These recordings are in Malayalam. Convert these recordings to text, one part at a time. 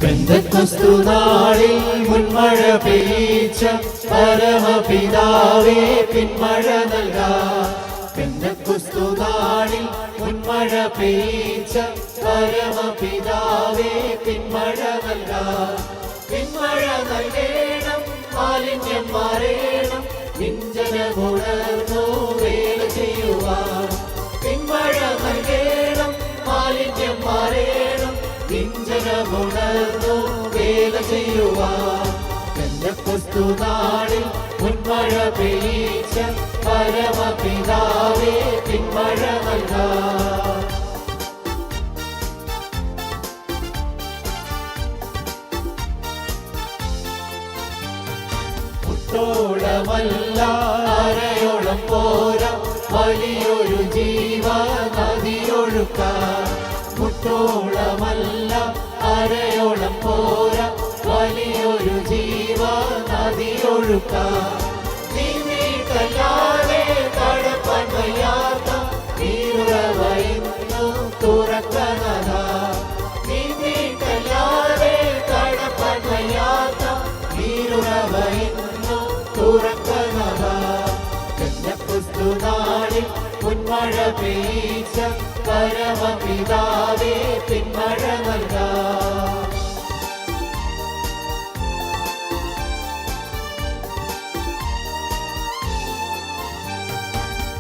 പെന്തക്കോസ്തു നാളിൽ മുൻമഴ പെയ്ച്ച പരമപിതാവേ പിന്മഴ നൽകാം. പെന്തക്കോസ്തു നാളിൽ മുൻമഴ പെയ്ച്ച പരമപിതാവേ പിന്മഴ നൽകാം. പിന്മഴ നൽകേണം, മാലിന്യം മാറേണം, വിഞ്ചനമുണർന്നു വേല ചെയ്യുവാൻ. പിന്മഴ നൽകേണം, മാലിന്യം മാറേണം, വിഞ്ചനമുണർന്നു വേല ചെയ്യുവാൻ. പെന്തക്കോസ്തു നാളിൽ മുൻമഴ പെയ്ച്ച പരമപിതാവേ പിന്മഴ നൽകാം. മുട്ടോളമല്ല അരയോളം പോരാ, വലിയൊരു ജീവനദിയൊഴുക്കാൻ. മുട്ടോളമല്ല അരയോളം പോരാ, വലിയൊരു ജീവനദിയൊഴുക്കാൻ. നീക്കല്ലാതെ കടപ്പാൻ വയ്യാത്ത നീരുറവ ഇന്നു തുറക്കണതാ. നീക്കല്ലാതെ കടപ്പാൻ വയ്യാത്ത നീരുറവ ഇന്നു തുറക്കണതാ. പെന്തക്കോസ്തു നാളിൽ മുൻമഴ പെയ്ച്ച പരമപിതാവേ പിന്മഴ നൽകാം.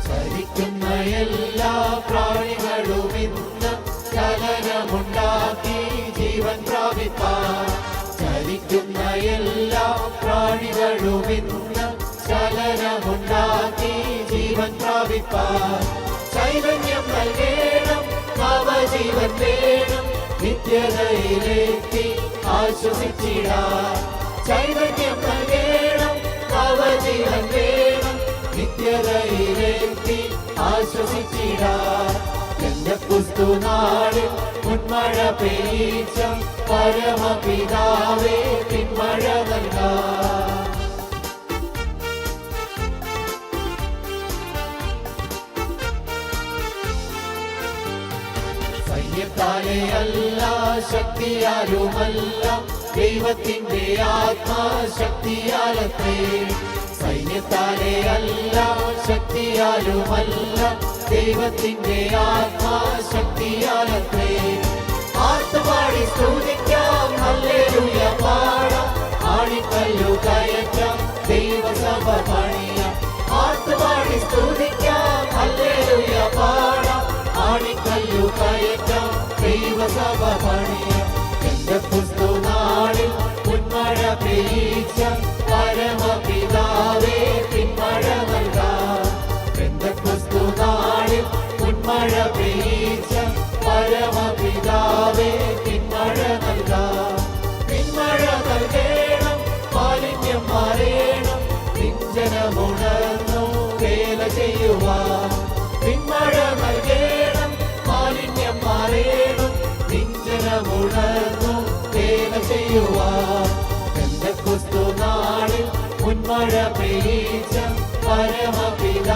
ചലിക്കുന്ന എല്ലാ പ്രാണികളും ഇന്ന് ചലനമുണ്ടാക്കി ജീവൻ പ്രാപിപ്പാൻ. ചലിക്കുന്ന എല്ലാ പ്രാണികളും ഇന്ന് ചലനമുണ്ടാക്കി ജീവൻ പ്രാപിപ്പാൻ. ചൈതന്യം നൽകേണം, നവജീവൻ വേണം, നിത്യതയിലെത്തി ആശ്വസിച്ചിടാൻ. ചൈതന്യം നൽകേണം, നവജീവൻ വേണം, നിത്യതയിലെത്തി ആശ്വസിച്ചിടാൻ. പെന്തക്കോസ്തു നാളിൽ മുൻമഴ പെയ്ച്ച പരമപിതാവേ പിന്മഴ നൽകാം. സൈന്യത്താലെ അല്ല, ശക്തിയാലുമല്ല, ദൈവത്തിന്റെ ആത്മാശക്തിയാലത്രേ. സൈന്യത്താലെ അല്ല, ശക്തിയാലുമല്ല, ദൈവത്തിന്റെ ആത്മാശക്തിയാലത്രേ. ആർത്തുപാടി സ്തുതിക്കാം, ഹല്ലേലൂയ പാടാം, ആണിക്കല്ലു കയറ്റാം, ദൈവസഭ പണിയാം. ആർത്തുപാടി സ്തുതിക്കാം, ഹല്ലേലൂയ പാടാം, ആണിക്കല്ലു കയറ്റാം, ദൈവസഭ പണിയാം. പെന്തക്കോസ്തു നാളിൽ മുൻമഴ പെയ്ച്ച പരമപിതാവേ പിന്മഴ നൽകാം. പെന്തക്കോസ്തു നാളിൽ മുൻമഴ പെയ്ച്ച പരമപിതാവേ പിന്മഴ നൽകാം. പിന്മഴ നൽകേണം, മാലിന്യം മാറേണം, വിഞ്ചനമുണർന്നു വേല ചെയ്യുവാൻ. പിന്മഴ നൽകേണം, മാലിന്യം മാറേണം, വിഞ്ചനമുണർന്നു വേല ചെയ്യുവാൻ. പെന്തക്കോസ്തു നാളിൽ മുൻമഴ പെയ്ച്ച പരമപിതാവേ